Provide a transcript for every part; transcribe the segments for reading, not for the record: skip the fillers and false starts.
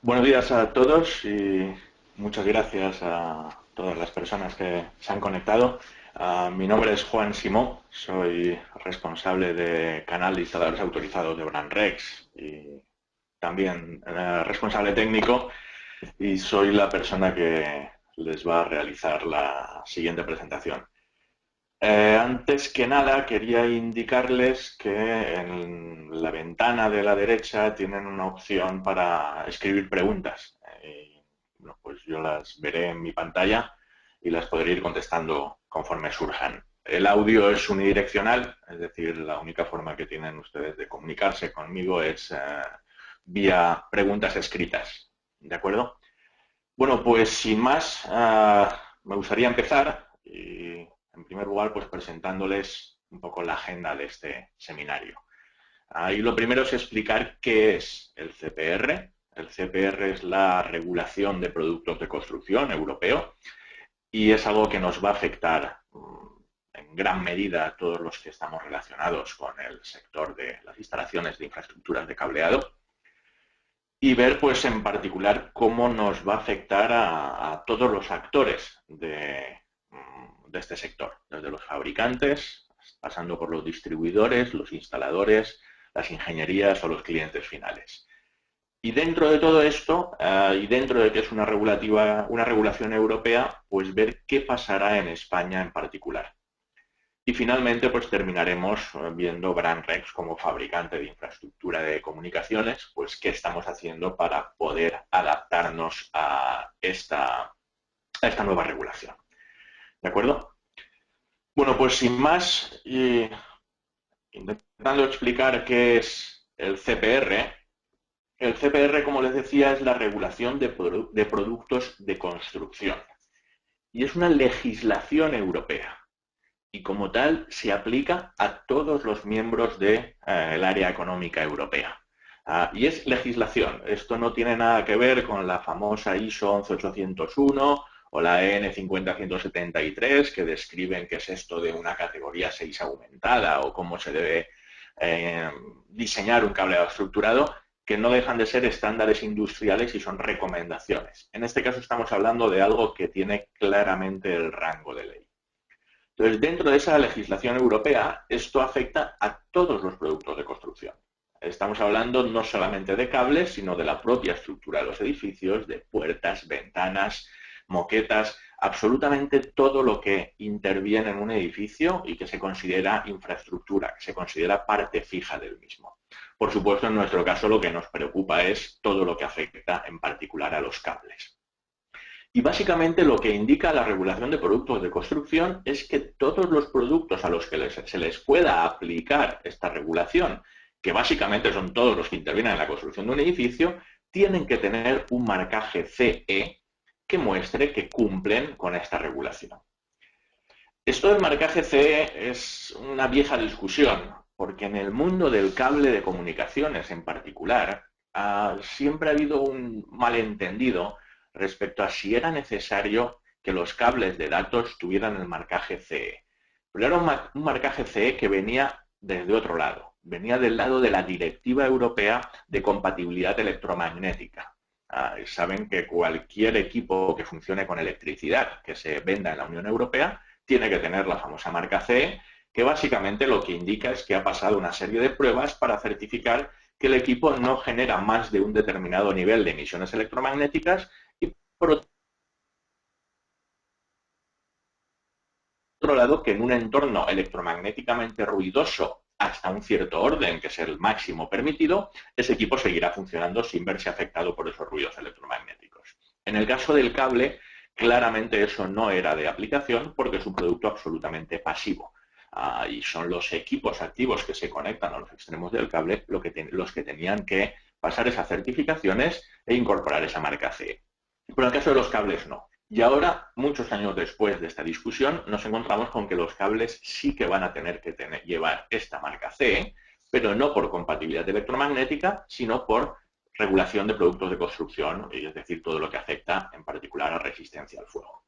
Buenos días a todos y muchas gracias a todas las personas que se han conectado. Mi nombre es Juan Simó, soy responsable de canal de instaladores autorizados de BrandRex y también responsable técnico, y soy la persona que les va a realizar la siguiente presentación. Antes que nada, quería indicarles que en la ventana de la derecha tienen una opción para escribir preguntas. Bueno, pues yo las veré en mi pantalla y las podré ir contestando conforme surjan. El audio es unidireccional, es decir, la única forma que tienen ustedes de comunicarse conmigo es vía preguntas escritas. ¿De acuerdo? Bueno, pues sin más, me gustaría empezar y, en primer lugar, pues presentándoles un poco la agenda de este seminario. Y lo primero es explicar qué es el CPR. El CPR es la regulación de productos de construcción europeo y es algo que nos va a afectar en gran medida a todos los que estamos relacionados con el sector de las instalaciones de infraestructuras de cableado, y ver pues en particular cómo nos va a afectar a todos los actores de este sector, desde los fabricantes, pasando por los distribuidores, los instaladores, las ingenierías o los clientes finales. Y dentro de todo esto, y dentro de que es una regulación europea, pues ver qué pasará en España en particular. Y finalmente, pues terminaremos viendo BrandRex como fabricante de infraestructura de comunicaciones, pues qué estamos haciendo para poder adaptarnos a esta nueva regulación. ¿De acuerdo? Bueno, pues sin más, y intentando explicar qué es el CPR. El CPR, como les decía, es la regulación de productos de construcción. Y es una legislación europea. Y como tal se aplica a todos los miembros del área económica europea. Y es legislación. Esto no tiene nada que ver con la famosa ISO 11801 o la EN 50173, que describen qué es esto de una categoría 6 aumentada o cómo se debe diseñar un cableado estructurado, que no dejan de ser estándares industriales y son recomendaciones. En este caso estamos hablando de algo que tiene claramente el rango de ley. Entonces, dentro de esa legislación europea, esto afecta a todos los productos de construcción. Estamos hablando no solamente de cables, sino de la propia estructura de los edificios, de puertas, ventanas, moquetas, absolutamente todo lo que interviene en un edificio y que se considera infraestructura, que se considera parte fija del mismo. Por supuesto, en nuestro caso lo que nos preocupa es todo lo que afecta en particular a los cables. Y básicamente lo que indica la regulación de productos de construcción es que todos los productos a los que se les pueda aplicar esta regulación, que básicamente son todos los que intervienen en la construcción de un edificio, tienen que tener un marcaje CE que muestre que cumplen con esta regulación. Esto del marcaje CE es una vieja discusión, porque en el mundo del cable de comunicaciones en particular, siempre ha habido un malentendido respecto a si era necesario que los cables de datos tuvieran el marcaje CE. Pero era un marcaje CE que venía desde otro lado, venía del lado de la Directiva Europea de Compatibilidad Electromagnética. Saben que cualquier equipo que funcione con electricidad que se venda en la Unión Europea tiene que tener la famosa marca CE, que básicamente lo que indica es que ha pasado una serie de pruebas para certificar que el equipo no genera más de un determinado nivel de emisiones electromagnéticas y, por otro lado, que en un entorno electromagnéticamente ruidoso hasta un cierto orden, que es el máximo permitido, ese equipo seguirá funcionando sin verse afectado por esos ruidos electromagnéticos. En el caso del cable, claramente eso no era de aplicación porque es un producto absolutamente pasivo. Y son los equipos activos que se conectan a los extremos del cable los que tenían que pasar esas certificaciones e incorporar esa marca CE. Pero en el caso de los cables no. Y ahora, muchos años después de esta discusión, nos encontramos con que los cables sí que van a tener que llevar esta marca CE, pero no por compatibilidad electromagnética, sino por regulación de productos de construcción, es decir, todo lo que afecta en particular a resistencia al fuego.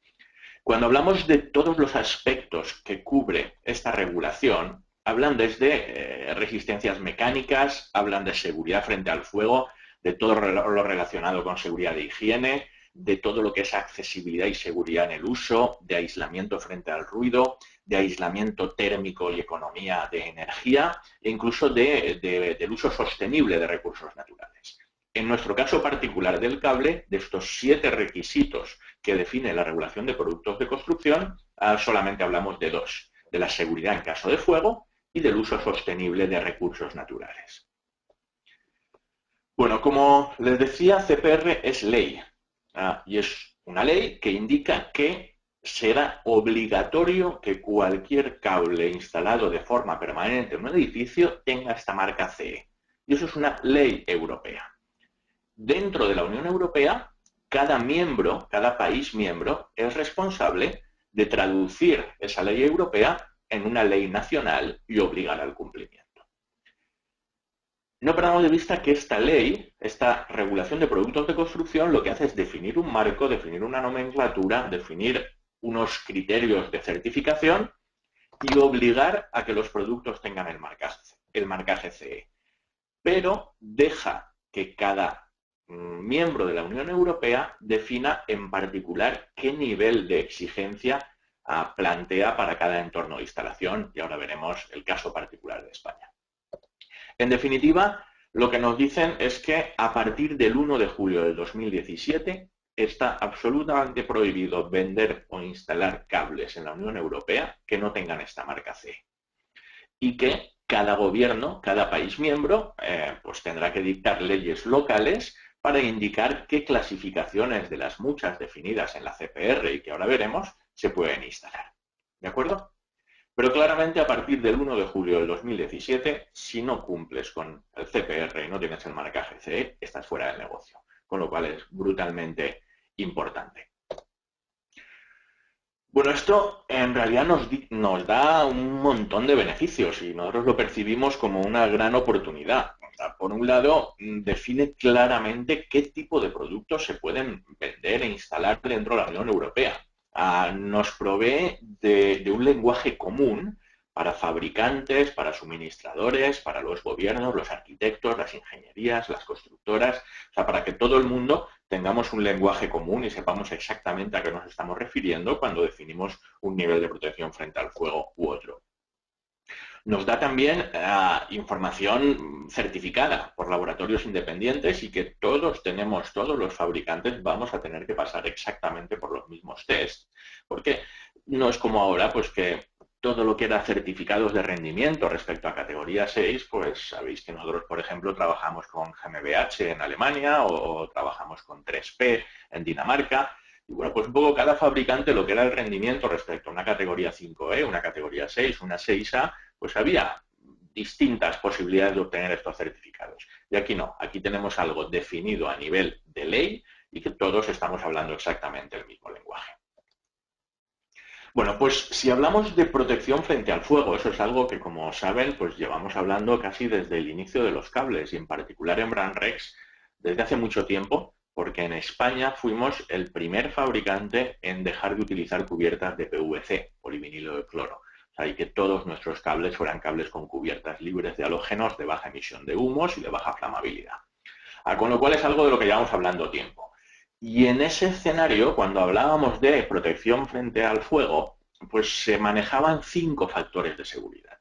Cuando hablamos de todos los aspectos que cubre esta regulación, hablan desde resistencias mecánicas, hablan de seguridad frente al fuego, de todo lo relacionado con seguridad e higiene, de todo lo que es accesibilidad y seguridad en el uso, de aislamiento frente al ruido, de aislamiento térmico y economía de energía, e incluso del uso sostenible de recursos naturales. En nuestro caso particular del cable, de estos 7 requisitos que define la regulación de productos de construcción, solamente hablamos de 2, de la seguridad en caso de fuego y del uso sostenible de recursos naturales. Bueno, como les decía, CPR es ley, y es una ley que indica que será obligatorio que cualquier cable instalado de forma permanente en un edificio tenga esta marca CE. Y eso es una ley europea. Dentro de la Unión Europea, cada miembro, cada país miembro, es responsable de traducir esa ley europea en una ley nacional y obligar al cumplimiento. No perdamos de vista que esta ley, esta regulación de productos de construcción, lo que hace es definir un marco, definir una nomenclatura, definir unos criterios de certificación y obligar a que los productos tengan el marcaje CE. Pero deja que cada miembro de la Unión Europea defina en particular qué nivel de exigencia plantea para cada entorno de instalación, y ahora veremos el caso particular de España. En definitiva, lo que nos dicen es que a partir del 1 de julio del 2017 está absolutamente prohibido vender o instalar cables en la Unión Europea que no tengan esta marca CE. Y que cada gobierno, cada país miembro, pues tendrá que dictar leyes locales para indicar qué clasificaciones de las muchas definidas en la CPR y que ahora veremos se pueden instalar. ¿De acuerdo? Pero claramente a partir del 1 de julio del 2017, si no cumples con el CPR y no tienes el marcaje CE, estás fuera del negocio, con lo cual es brutalmente importante. Bueno, esto en realidad nos da un montón de beneficios y nosotros lo percibimos como una gran oportunidad. Por un lado, define claramente qué tipo de productos se pueden vender e instalar dentro de la Unión Europea. Nos provee de un lenguaje común para fabricantes, para suministradores, para los gobiernos, los arquitectos, las ingenierías, las constructoras, o sea, para que todo el mundo tengamos un lenguaje común y sepamos exactamente a qué nos estamos refiriendo cuando definimos un nivel de protección frente al fuego u otro. Nos da también información certificada por laboratorios independientes y que todos los fabricantes vamos a tener que pasar exactamente por los mismos tests. Porque no es como ahora, pues que todo lo que era certificados de rendimiento respecto a categoría 6, pues sabéis que nosotros, por ejemplo, trabajamos con GmbH en Alemania o trabajamos con 3P en Dinamarca. Y bueno, pues un poco cada fabricante lo que era el rendimiento respecto a una categoría 5E, una categoría 6, una 6A, pues había distintas posibilidades de obtener estos certificados. Y aquí no, aquí tenemos algo definido a nivel de ley y que todos estamos hablando exactamente el mismo lenguaje. Bueno, pues si hablamos de protección frente al fuego, eso es algo que, como saben, pues llevamos hablando casi desde el inicio de los cables y en particular en Branrex desde hace mucho tiempo, porque en España fuimos el primer fabricante en dejar de utilizar cubiertas de PVC, polivinilo de cloro. O sea, y que todos nuestros cables fueran cables con cubiertas libres de halógenos, de baja emisión de humos y de baja flamabilidad. Con lo cual es algo de lo que llevamos hablando tiempo. Y en ese escenario, cuando hablábamos de protección frente al fuego, pues se manejaban 5 factores de seguridad.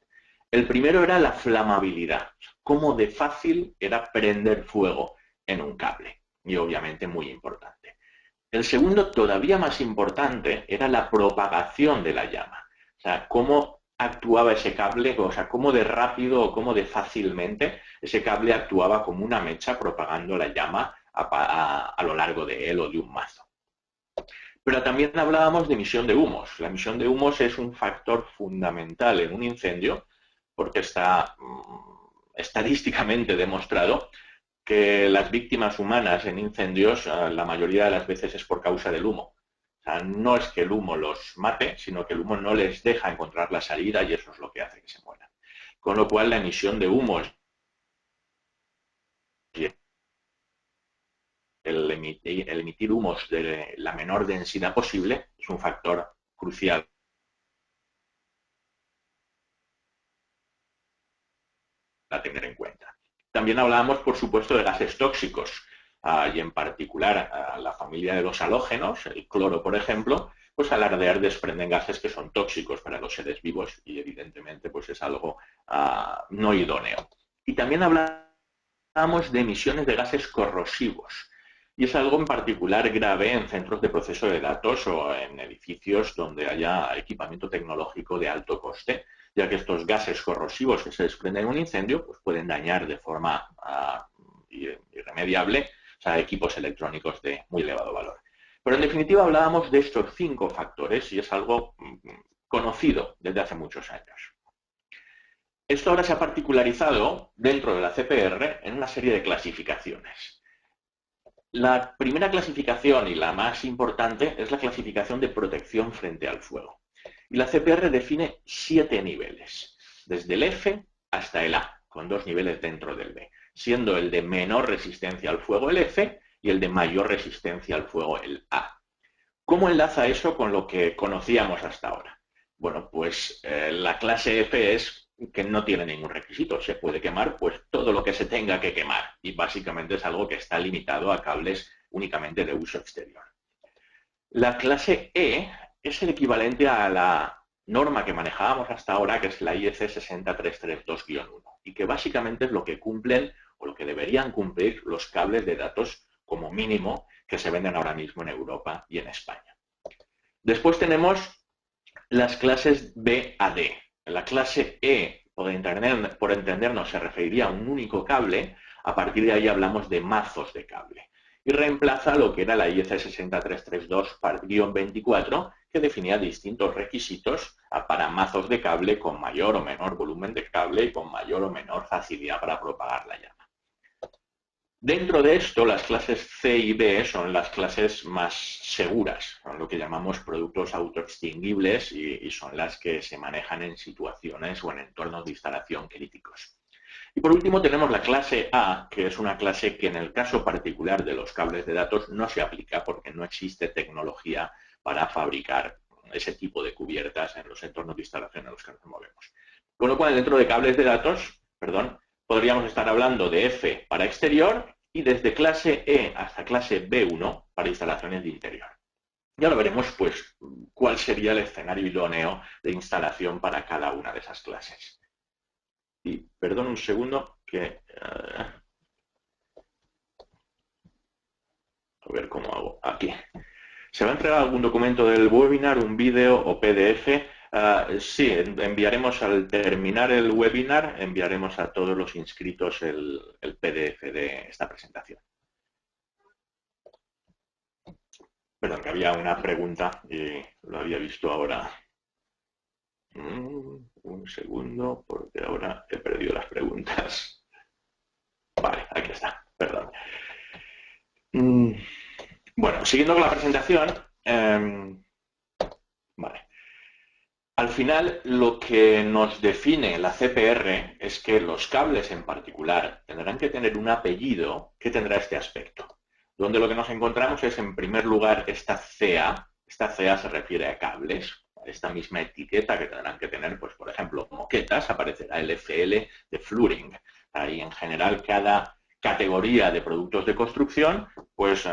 El primero era la flamabilidad, cómo de fácil era prender fuego en un cable, y obviamente muy importante. El segundo, todavía más importante, era la propagación de la llama, o sea, cómo actuaba ese cable, o sea, cómo de rápido o cómo de fácilmente ese cable actuaba como una mecha propagando la llama a lo largo de él o de un mazo. Pero también hablábamos de emisión de humos. La emisión de humos es un factor fundamental en un incendio porque está estadísticamente demostrado que las víctimas humanas en incendios la mayoría de las veces es por causa del humo. O sea, no es que el humo los mate, sino que el humo no les deja encontrar la salida y eso es lo que hace que se mueran. Con lo cual la emisión de humos y el emitir humos de la menor densidad posible es un factor crucial a tener en cuenta. también hablábamos, por supuesto, de gases tóxicos, y en particular la familia de los halógenos, el cloro, por ejemplo, pues al arder desprenden gases que son tóxicos para los seres vivos y evidentemente pues es algo no idóneo. Y también hablamos de emisiones de gases corrosivos. Y es algo en particular grave en centros de proceso de datos o en edificios donde haya equipamiento tecnológico de alto coste, ya que estos gases corrosivos que se desprenden en un incendio pues pueden dañar de forma irremediable equipos electrónicos de muy elevado valor. Pero en definitiva hablábamos de estos 5 factores y es algo conocido desde hace muchos años. Esto ahora se ha particularizado dentro de la CPR en una serie de clasificaciones. La primera clasificación y la más importante es la clasificación de protección frente al fuego. Y la CPR define 7 niveles, desde el F hasta el A, con 2 niveles dentro del B, siendo el de menor resistencia al fuego el F y el de mayor resistencia al fuego el A. ¿Cómo enlaza eso con lo que conocíamos hasta ahora? Bueno, pues la clase F es que no tiene ningún requisito, se puede quemar pues todo lo que se tenga que quemar y básicamente es algo que está limitado a cables únicamente de uso exterior. La clase E es el equivalente a la norma que manejábamos hasta ahora, que es la IEC 60332-1 y que básicamente es lo que cumplen o lo que deberían cumplir los cables de datos como mínimo que se venden ahora mismo en Europa y en España. Después tenemos las clases B a D. La clase E, por entendernos, se referiría a un único cable. A partir de ahí hablamos de mazos de cable. Y reemplaza lo que era la IEC 60332-24, que definía distintos requisitos para mazos de cable con mayor o menor volumen de cable y con mayor o menor facilidad para propagar la llama. Dentro de esto, las clases C y B son las clases más seguras, son lo que llamamos productos autoextinguibles y son las que se manejan en situaciones o en entornos de instalación críticos. Y por último tenemos la clase A, que es una clase que en el caso particular de los cables de datos no se aplica porque no existe tecnología para fabricar ese tipo de cubiertas en los entornos de instalación en los que nos movemos. Con lo cual, dentro de cables de datos, podríamos estar hablando de F para exterior y desde clase E hasta clase B1 para instalaciones de interior. Y ahora veremos pues cuál sería el escenario idóneo de instalación para cada una de esas clases. Y perdón un segundo que... a ver cómo hago. Aquí. ¿Se va a entregar algún documento del webinar, un vídeo o PDF? Sí, enviaremos al terminar el webinar, enviaremos a todos los inscritos el PDF de esta presentación. Perdón, que había una pregunta y lo había visto ahora. Un segundo, porque ahora he perdido las preguntas. Vale, aquí está, perdón. Bueno, siguiendo con la presentación, vale. Al final, lo que nos define la CPR es que los cables en particular tendrán que tener un apellido que tendrá este aspecto, donde lo que nos encontramos es, en primer lugar, esta CA. Esta CA se refiere a cables, esta misma etiqueta que tendrán que tener, pues por ejemplo, moquetas, aparecerá el FL de Fluring. Y en general, cada categoría de productos de construcción, pues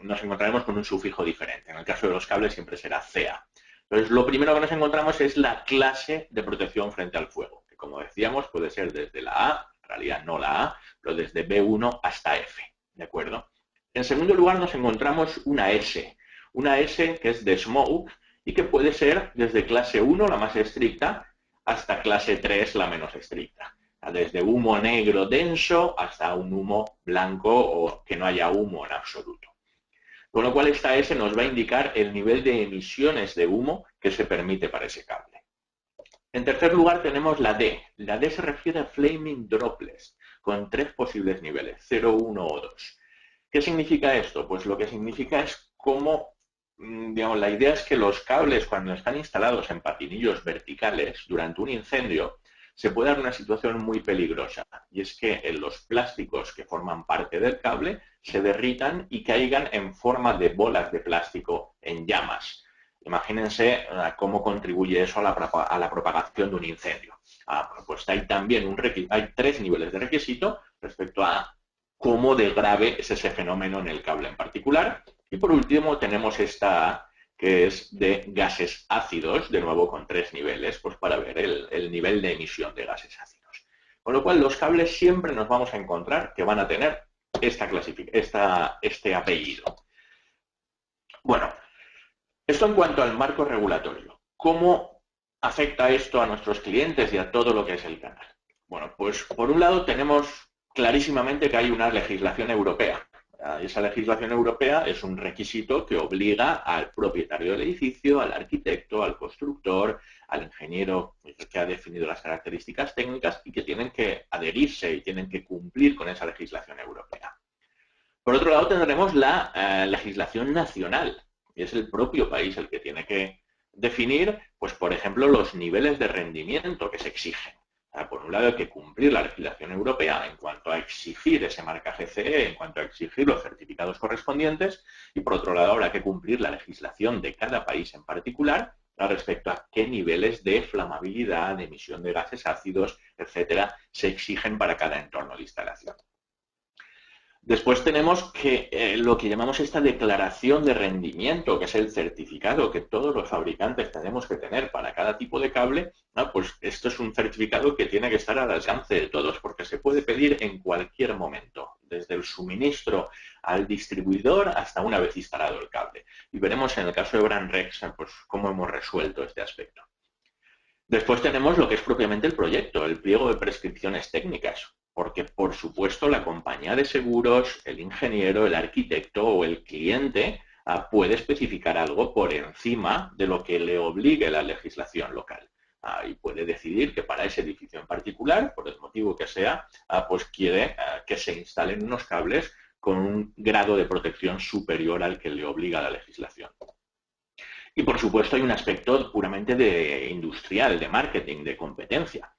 nos encontraremos con un sufijo diferente. En el caso de los cables siempre será CA. Entonces, lo primero que nos encontramos es la clase de protección frente al fuego, que como decíamos puede ser desde la A, en realidad no la A, pero desde B1 hasta F, ¿de acuerdo? En segundo lugar nos encontramos una S que es de Smoke y que puede ser desde clase 1, la más estricta, hasta clase 3, la menos estricta. Desde humo negro denso hasta un humo blanco o que no haya humo en absoluto. Con lo cual esta S nos va a indicar el nivel de emisiones de humo que se permite para ese cable. En tercer lugar tenemos la D. La D se refiere a Flaming Droplets, con 3 posibles niveles, 0, 1 o 2. ¿Qué significa esto? Pues lo que significa es cómo, digamos, la idea es que los cables cuando están instalados en patinillos verticales durante un incendio, se puede dar una situación muy peligrosa, y es que los plásticos que forman parte del cable se derritan y caigan en forma de bolas de plástico en llamas. Imagínense cómo contribuye eso a la propagación de un incendio. Pues hay también hay 3 niveles de requisito, respecto a cómo de grave es ese fenómeno en el cable en particular. Y por último tenemos esta A, que es de gases ácidos, de nuevo con 3 niveles, pues para ver el nivel de emisión de gases ácidos. Con lo cual los cables siempre nos vamos a encontrar que van a tener este apellido. Bueno, esto en cuanto al marco regulatorio. ¿Cómo afecta esto a nuestros clientes y a todo lo que es el canal? Bueno, pues por un lado tenemos clarísimamente que hay una legislación europea. Esa legislación europea es un requisito que obliga al propietario del edificio, al arquitecto, al constructor, al ingeniero que ha definido las características técnicas y que tienen que adherirse y tienen que cumplir con esa legislación europea. Por otro lado tendremos la legislación nacional, y es el propio país el que tiene que definir, pues por ejemplo, los niveles de rendimiento que se exigen. Por un lado hay que cumplir la legislación europea en cuanto a exigir ese marcaje CE, en cuanto a exigir los certificados correspondientes, y por otro lado habrá que cumplir la legislación de cada país en particular respecto a qué niveles de flamabilidad, de emisión de gases ácidos, etcétera, se exigen para cada entorno de instalación. Después tenemos que lo que llamamos esta declaración de rendimiento, que es el certificado que todos los fabricantes tenemos que tener para cada tipo de cable. Pues esto es un certificado que tiene que estar al alcance de todos, porque se puede pedir en cualquier momento, desde el suministro al distribuidor hasta una vez instalado el cable. Y veremos en el caso de Branrex pues, cómo hemos resuelto este aspecto. Después tenemos lo que es propiamente el proyecto, el pliego de prescripciones técnicas, porque por supuesto la compañía de seguros, el ingeniero, el arquitecto o el cliente puede especificar algo por encima de lo que le obligue la legislación local. Y puede decidir que para ese edificio en particular, por el motivo que sea, pues quiere que se instalen unos cables con un grado de protección superior al que le obliga la legislación. Y por supuesto hay un aspecto puramente de industrial, de marketing, de competencia.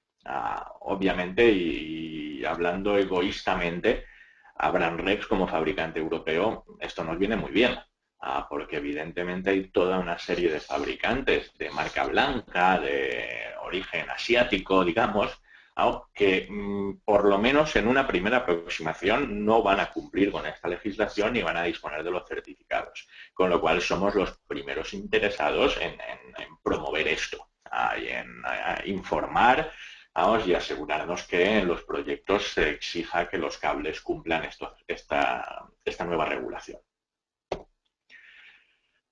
Obviamente, y hablando egoístamente, a Branrex como fabricante europeo esto nos viene muy bien, porque evidentemente hay toda una serie de fabricantes de marca blanca, de origen asiático, digamos, que por lo menos en una primera aproximación no van a cumplir con esta legislación ni van a disponer de los certificados. Con lo cual somos los primeros interesados en promover esto y en informar y asegurarnos que en los proyectos se exija que los cables cumplan esta nueva regulación.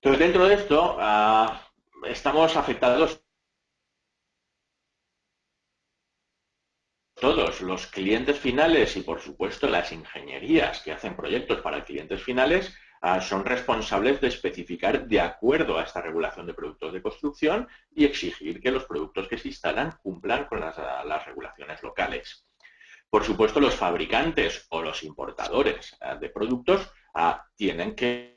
Entonces, dentro de esto, estamos afectados todos los clientes finales y, por supuesto, las ingenierías que hacen proyectos para clientes finales son responsables de especificar de acuerdo a esta regulación de productos de construcción y exigir que los productos que se instalan cumplan con las regulaciones locales. Por supuesto, los fabricantes o los importadores de productos tienen que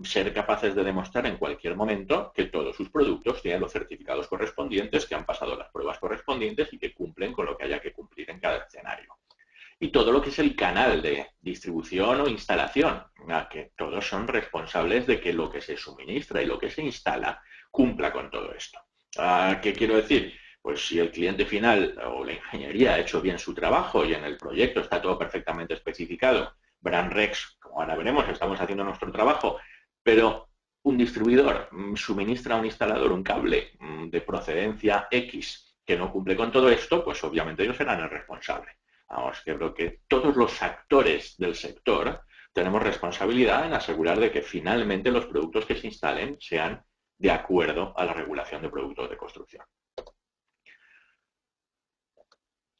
ser capaces de demostrar en cualquier momento que todos sus productos tienen los certificados correspondientes, que han pasado las pruebas correspondientes y que cumplen con lo que haya que cumplir en cada escenario. Y todo lo que es el canal de distribución o instalación, que todos son responsables de que lo que se suministra y lo que se instala cumpla con todo esto. ¿Qué quiero decir? Pues si el cliente final o la ingeniería ha hecho bien su trabajo y en el proyecto está todo perfectamente especificado, Branrex, como ahora veremos, estamos haciendo nuestro trabajo, pero un distribuidor suministra a un instalador un cable de procedencia X que no cumple con todo esto, pues obviamente ellos serán el responsable. Que creo que todos los actores del sector tenemos responsabilidad en asegurar de que finalmente los productos que se instalen sean de acuerdo a la regulación de productos de construcción.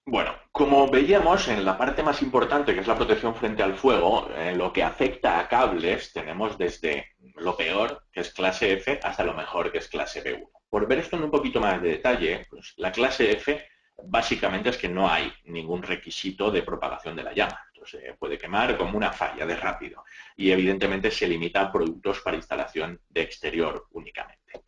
Bueno, como veíamos en la parte más importante, que es la protección frente al fuego, en lo que afecta a cables tenemos desde lo peor, que es clase F, hasta lo mejor, que es clase B1. Por ver esto en un poquito más de detalle, pues la clase F básicamente es que no hay ningún requisito de propagación de la llama. Entonces se puede quemar como una falla de rápido y evidentemente se limita a productos para instalación de exterior únicamente.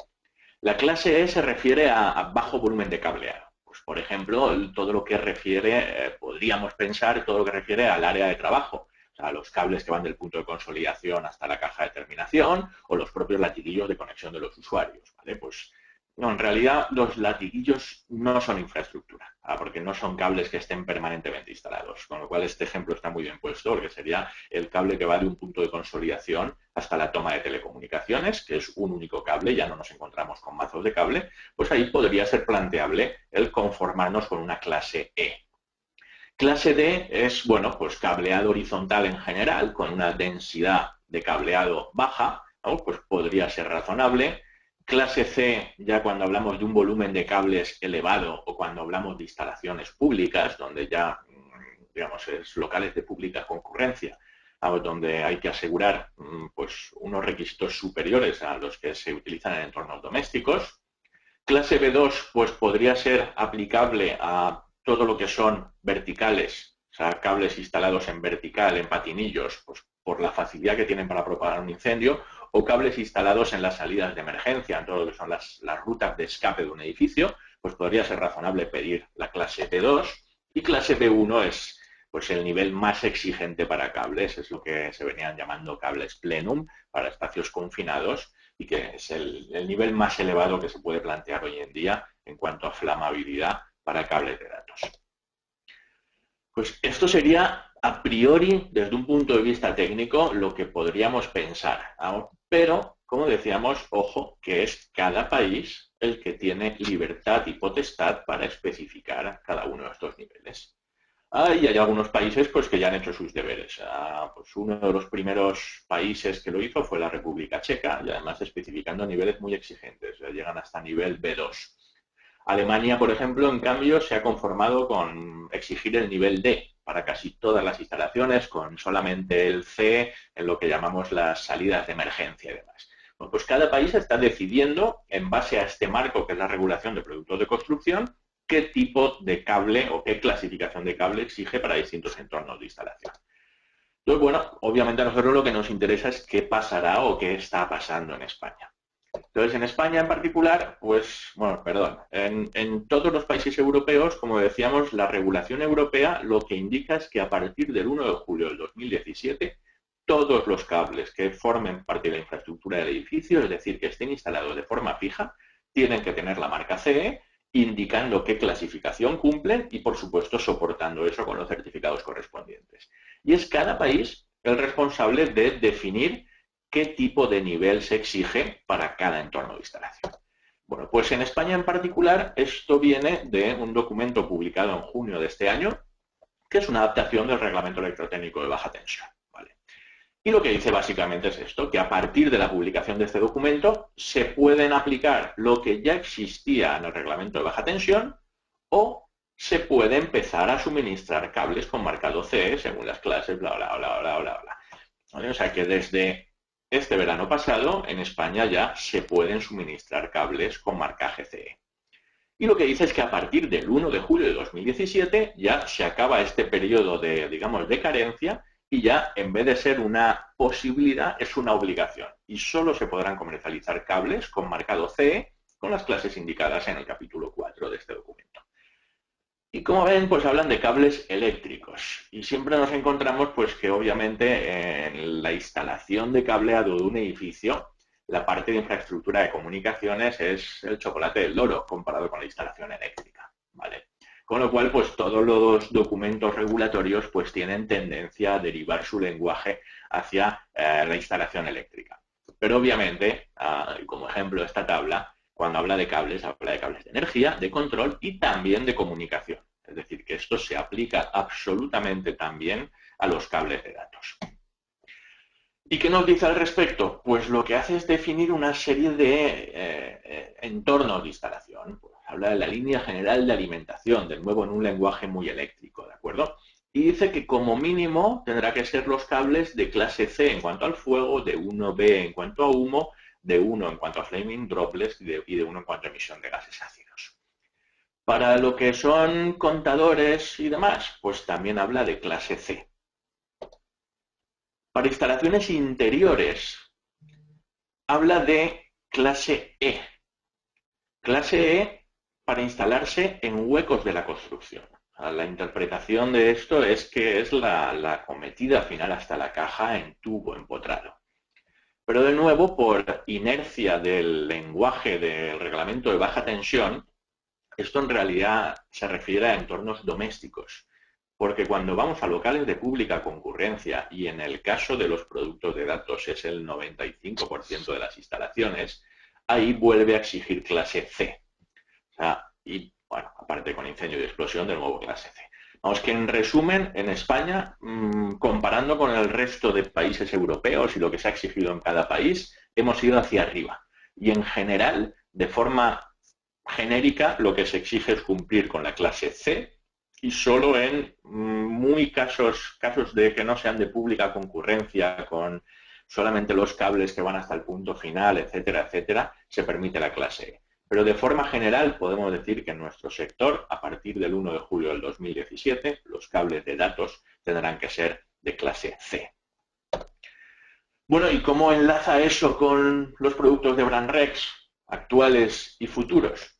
La clase E se refiere a bajo volumen de cableado. Pues, por ejemplo, todo lo que refiere, podríamos pensar, todo lo que refiere al área de trabajo. O sea, los cables que van del punto de consolidación hasta la caja de terminación o los propios latiguillos de conexión de los usuarios. ¿Vale? Pues No, en realidad los latiguillos no son infraestructura, porque no son cables que estén permanentemente instalados, con lo cual este ejemplo está muy bien puesto, porque sería el cable que va de un punto de consolidación hasta la toma de telecomunicaciones, que es un único cable, ya no nos encontramos con mazos de cable, pues ahí podría ser planteable el conformarnos con una clase E. Clase D es, bueno, pues cableado horizontal en general, con una densidad de cableado baja, ¿no? Pues podría ser razonable. Clase C, ya cuando hablamos de un volumen de cables elevado o cuando hablamos de instalaciones públicas, donde ya, digamos, es locales de pública concurrencia, donde hay que asegurar pues unos requisitos superiores a los que se utilizan en entornos domésticos. Clase B2 pues podría ser aplicable a todo lo que son verticales, o sea, cables instalados en vertical, en patinillos, pues por la facilidad que tienen para propagar un incendio, o cables instalados en las salidas de emergencia, en todo lo que son las rutas de escape de un edificio, pues podría ser razonable pedir la clase B2, y clase B1 es pues el nivel más exigente para cables, es lo que se venían llamando cables plenum, para espacios confinados, y que es el nivel más elevado que se puede plantear hoy en día en cuanto a flamabilidad para cables de datos. Pues esto sería a priori, desde un punto de vista técnico, lo que podríamos pensar. Pero, como decíamos, ojo, que es cada país el que tiene libertad y potestad para especificar cada uno de estos niveles. Y hay algunos países pues, que ya han hecho sus deberes. Pues uno de los primeros países que lo hizo fue la República Checa, y además especificando niveles muy exigentes, llegan hasta nivel B2. Alemania, por ejemplo, en cambio, se ha conformado con exigir el nivel D para casi todas las instalaciones, con solamente el C en lo que llamamos las salidas de emergencia y demás. Bueno, pues cada país está decidiendo, en base a este marco que es la regulación de productos de construcción, qué tipo de cable o qué clasificación de cable exige para distintos entornos de instalación. Entonces, bueno, obviamente a nosotros lo que nos interesa es qué pasará o qué está pasando en España. Entonces, en España en particular, pues, bueno, perdón, en todos los países europeos, como decíamos, la regulación europea lo que indica es que a partir del 1 de julio del 2017, todos los cables que formen parte de la infraestructura del edificio, es decir, que estén instalados de forma fija, tienen que tener la marca CE, indicando qué clasificación cumplen y, por supuesto, soportando eso con los certificados correspondientes. Y es cada país el responsable de definir qué tipo de nivel se exige para cada entorno de instalación. Bueno, pues en España en particular esto viene de un documento publicado en junio de este año, que es una adaptación del reglamento electrotécnico de baja tensión. ¿Vale? Y lo que dice básicamente es esto, que a partir de la publicación de este documento se pueden aplicar lo que ya existía en el reglamento de baja tensión o se puede empezar a suministrar cables con marcado CE según las clases, bla, bla, bla, bla, bla, bla. ¿Vale? O sea que desde este verano pasado en España ya se pueden suministrar cables con marcaje CE. Y lo que dice es que a partir del 1 de julio de 2017 ya se acaba este periodo de, digamos, de carencia y ya en vez de ser una posibilidad es una obligación. Y solo se podrán comercializar cables con marcado CE con las clases indicadas en el capítulo 4 de este documento. Y como ven, pues hablan de cables eléctricos. Y siempre nos encontramos pues que obviamente en la instalación de cableado de un edificio, la parte de infraestructura de comunicaciones es el chocolate del loro comparado con la instalación eléctrica, ¿vale? Con lo cual, pues todos los documentos regulatorios pues tienen tendencia a derivar su lenguaje hacia la instalación eléctrica. Pero obviamente, como ejemplo de esta tabla, cuando habla de cables de energía, de control y también de comunicación. Es decir, que esto se aplica absolutamente también a los cables de datos. ¿Y qué nos dice al respecto? Pues lo que hace es definir una serie de entornos de instalación. Pues habla de la línea general de alimentación, de nuevo en un lenguaje muy eléctrico, ¿de acuerdo? Y dice que como mínimo tendrá que ser los cables de clase C en cuanto al fuego, de 1B en cuanto a humo, de 1 en cuanto a flaming droplets y de 1 en cuanto a emisión de gases ácidos. Para lo que son contadores y demás, pues también habla de clase C. Para instalaciones interiores, habla de clase E. Clase E para instalarse en huecos de la construcción. La interpretación de esto es que es la cometida final hasta la caja en tubo empotrado. Pero de nuevo, por inercia del lenguaje del reglamento de baja tensión, esto en realidad se refiere a entornos domésticos, porque cuando vamos a locales de pública concurrencia, y en el caso de los productos de datos es el 95% de las instalaciones, ahí vuelve a exigir clase C. O sea, y bueno, aparte con incendio y explosión, de nuevo clase C. Vamos, que en resumen, en España, comparando con el resto de países europeos y lo que se ha exigido en cada país, hemos ido hacia arriba. Y en general, de forma genérica, lo que se exige es cumplir con la clase C y solo en muy casos de que no sean de pública concurrencia, con solamente los cables que van hasta el punto final, etcétera, etcétera, se permite la clase E. Pero de forma general podemos decir que en nuestro sector, a partir del 1 de julio del 2017, los cables de datos tendrán que ser de clase C. Bueno, ¿y cómo enlaza eso con los productos de Brandrex actuales y futuros?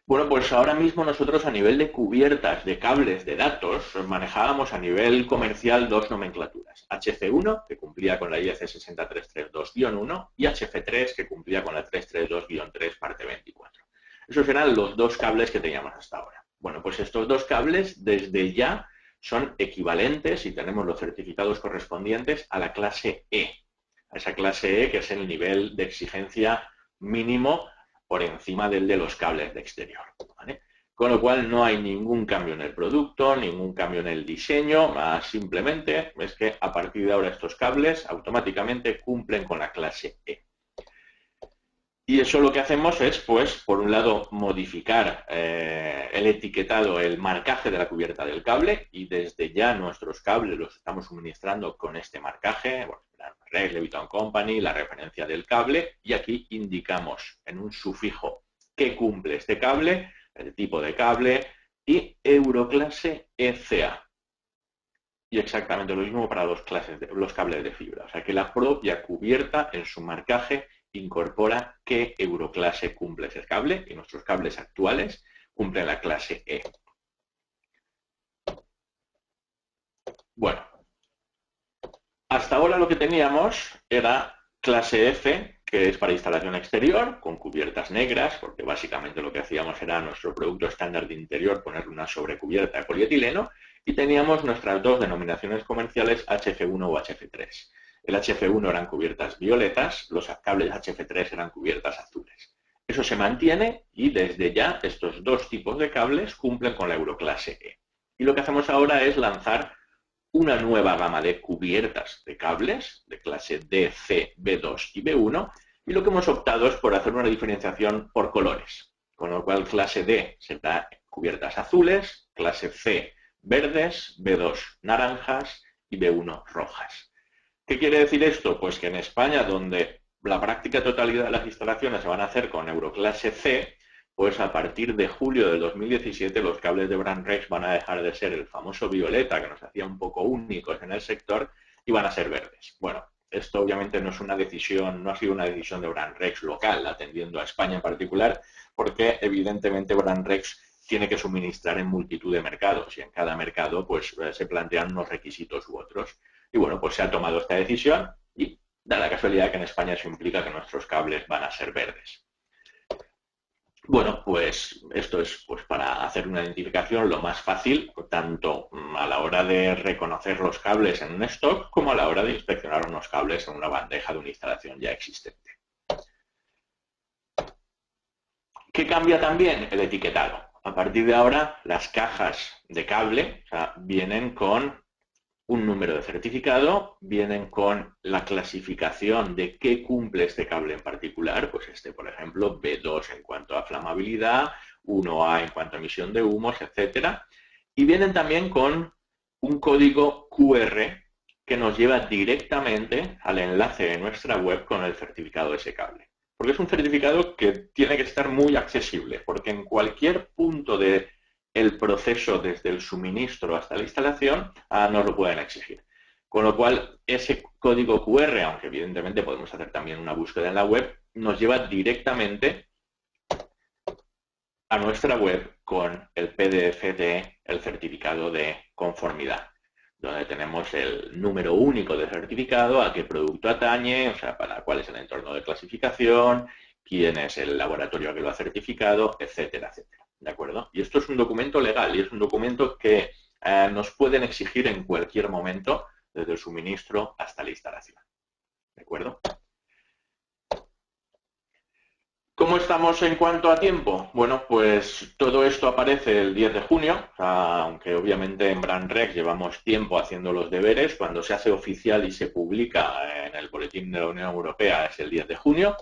Bueno, pues ahora mismo nosotros a nivel de cubiertas de cables de datos manejábamos a nivel comercial dos nomenclaturas. HC1, que cumplía con la IEC 60332-1, y HC3, que cumplía con la 332-3, parte 24. Esos eran los dos cables que teníamos hasta ahora. Bueno, pues estos dos cables desde ya son equivalentes, y tenemos los certificados correspondientes, a la clase E. A esa clase E, que es el nivel de exigencia mínimo por encima del de los cables de exterior, ¿vale? Con lo cual no hay ningún cambio en el producto, ningún cambio en el diseño, simplemente es que a partir de ahora estos cables automáticamente cumplen con la clase E. Y eso lo que hacemos es, pues, por un lado, modificar el etiquetado, el marcaje de la cubierta del cable, y desde ya nuestros cables los estamos suministrando con este marcaje, bueno, Brandrex, Leviton Company, la referencia del cable, y aquí indicamos en un sufijo qué cumple este cable, el tipo de cable y Euroclase ECA. Y exactamente lo mismo para los cables de fibra. O sea que la propia cubierta en su marcaje incorpora qué Euroclase cumple ese cable, y nuestros cables actuales cumplen la clase E. Bueno, hasta ahora lo que teníamos era clase F, que es para instalación exterior, con cubiertas negras, porque básicamente lo que hacíamos era nuestro producto estándar de interior poner una sobrecubierta de polietileno, y teníamos nuestras dos denominaciones comerciales HF1 o HF3. El HF1 eran cubiertas violetas, los cables HF3 eran cubiertas azules. Eso se mantiene, y desde ya estos dos tipos de cables cumplen con la Euroclase E. Y lo que hacemos ahora es lanzar una nueva gama de cubiertas de cables de clase D, C, B2 y B1, y lo que hemos optado es por hacer una diferenciación por colores, con lo cual clase D será cubiertas azules, clase C verdes, B2 naranjas y B1 rojas. ¿Qué quiere decir esto? Pues que en España, donde la práctica totalidad de las instalaciones se van a hacer con Euroclase C, pues a partir de julio del 2017 los cables de Brandrex van a dejar de ser el famoso violeta, que nos hacía un poco únicos en el sector, y van a ser verdes. Bueno, esto obviamente no es una decisión, no ha sido una decisión de Brandrex local, atendiendo a España en particular, porque evidentemente Brandrex tiene que suministrar en multitud de mercados, y en cada mercado pues se plantean unos requisitos u otros. Y bueno, pues se ha tomado esta decisión, y da la casualidad que en España eso implica que nuestros cables van a ser verdes. Bueno, pues esto es, pues, para hacer una identificación lo más fácil, tanto a la hora de reconocer los cables en un stock como a la hora de inspeccionar unos cables en una bandeja de una instalación ya existente. ¿Qué cambia también? El etiquetado. A partir de ahora, las cajas de cable, o sea, vienen con un número de certificado, vienen con la clasificación de qué cumple este cable en particular, pues este, por ejemplo, B2 en cuanto a flamabilidad, 1A en cuanto a emisión de humos, etcétera, y vienen también con un código QR que nos lleva directamente al enlace de nuestra web con el certificado de ese cable. Porque es un certificado que tiene que estar muy accesible, porque en cualquier punto de el proceso desde el suministro hasta la instalación nos lo pueden exigir. Con lo cual, ese código QR, aunque evidentemente podemos hacer también una búsqueda en la web, nos lleva directamente a nuestra web con el PDF del certificado de conformidad. donde tenemos el número único de certificado, a qué producto atañe, o sea, para cuál es el entorno de clasificación, quién es el laboratorio que lo ha certificado, etcétera, etcétera. ¿De acuerdo? Y esto es un documento legal y es un documento que nos pueden exigir en cualquier momento, desde el suministro hasta la instalación. ¿De acuerdo? ¿Cómo estamos en cuanto a tiempo? Bueno, pues todo esto aparece el 10 de junio, o sea, aunque obviamente en BrandRex llevamos tiempo haciendo los deberes, cuando se hace oficial y se publica en el Boletín de la Unión Europea es el 10 de junio.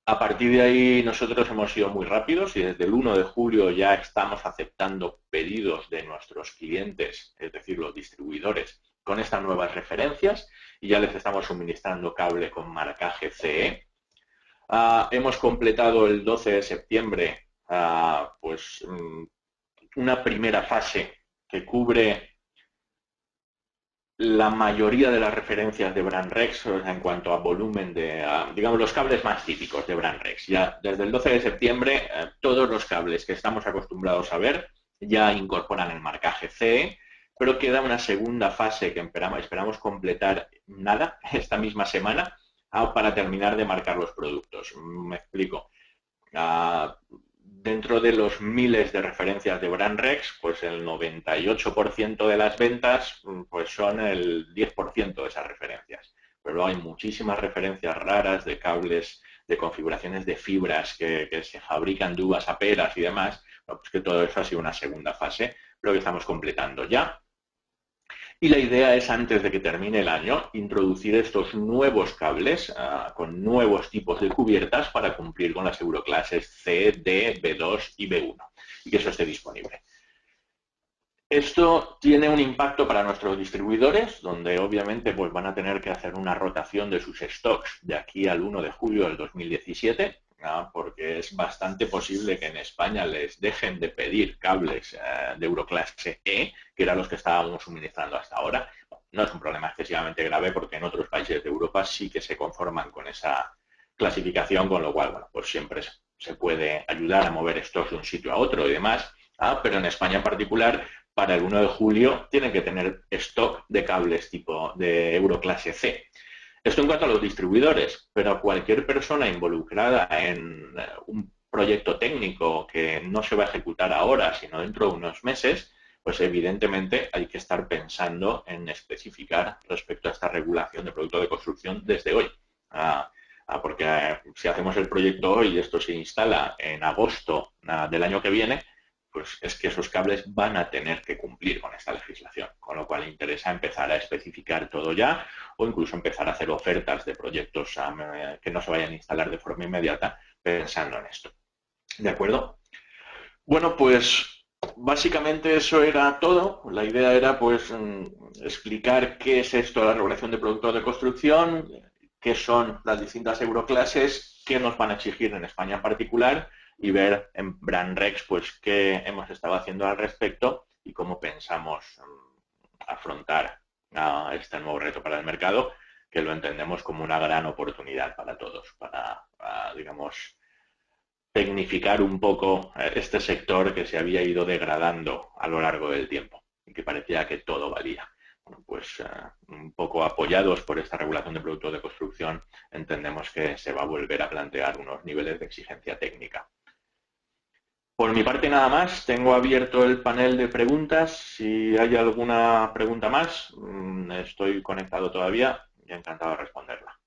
A partir de ahí nosotros hemos sido muy rápidos y desde el 1 de julio ya estamos aceptando pedidos de nuestros clientes, es decir, los distribuidores, con estas nuevas referencias y ya les estamos suministrando cable con marcaje CE. Hemos completado el 12 de septiembre pues una primera fase que cubre la mayoría de las referencias de BrandRex en cuanto a volumen de, digamos, los cables más típicos de BrandRex. Ya desde el 12 de septiembre todos los cables que estamos acostumbrados a ver ya incorporan el marcaje CE, pero queda una segunda fase que esperamos completar esta misma semana para terminar de marcar los productos. Me explico. Dentro de los miles de referencias de BrandRex, pues el 98% de las ventas pues son el 10% de esas referencias. Pero hay muchísimas referencias raras de cables, de configuraciones de fibras que se fabrican de uvas a peras y demás, pues que todo eso ha sido una segunda fase, pero que estamos completando ya. Y la idea es, antes de que termine el año, introducir estos nuevos cables con nuevos tipos de cubiertas para cumplir con las euroclases C, D, B2 y B1 y que eso esté disponible. Esto tiene un impacto para nuestros distribuidores, donde obviamente pues, van a tener que hacer una rotación de sus stocks de aquí al 1 de julio del 2017, porque es bastante posible que en España les dejen de pedir cables de Euroclase E, que eran los que estábamos suministrando hasta ahora. No es un problema excesivamente grave porque en otros países de Europa sí que se conforman con esa clasificación, con lo cual, bueno, pues siempre se puede ayudar a mover stocks de un sitio a otro y demás, pero en España en particular, para el 1 de julio tienen que tener stock de cables tipo de Euroclase C. Esto en cuanto a los distribuidores, pero a cualquier persona involucrada en un proyecto técnico que no se va a ejecutar ahora, sino dentro de unos meses, pues evidentemente hay que estar pensando en especificar respecto a esta regulación de producto de construcción desde hoy. Porque si hacemos el proyecto hoy y esto se instala en agosto del año que viene, pues es que esos cables van a tener que cumplir con esta legislación, con lo cual interesa empezar a especificar todo ya o incluso empezar a hacer ofertas de proyectos que no se vayan a instalar de forma inmediata pensando en esto. ¿De acuerdo? Bueno, pues básicamente eso era todo. La idea era pues explicar qué es esto de la regulación de productos de construcción, qué son las distintas euroclases, qué nos van a exigir en España en particular y ver en BrandRex pues qué hemos estado haciendo al respecto y cómo pensamos afrontar este nuevo reto para el mercado, que lo entendemos como una gran oportunidad para todos, para, digamos, tecnificar un poco este sector que se había ido degradando a lo largo del tiempo y que parecía que todo valía. Bueno, pues un poco apoyados por esta regulación de productos de construcción, entendemos que se va a volver a plantear unos niveles de exigencia técnica. Por mi parte nada más, tengo abierto el panel de preguntas. Si hay alguna pregunta más, estoy conectado todavía y encantado de responderla.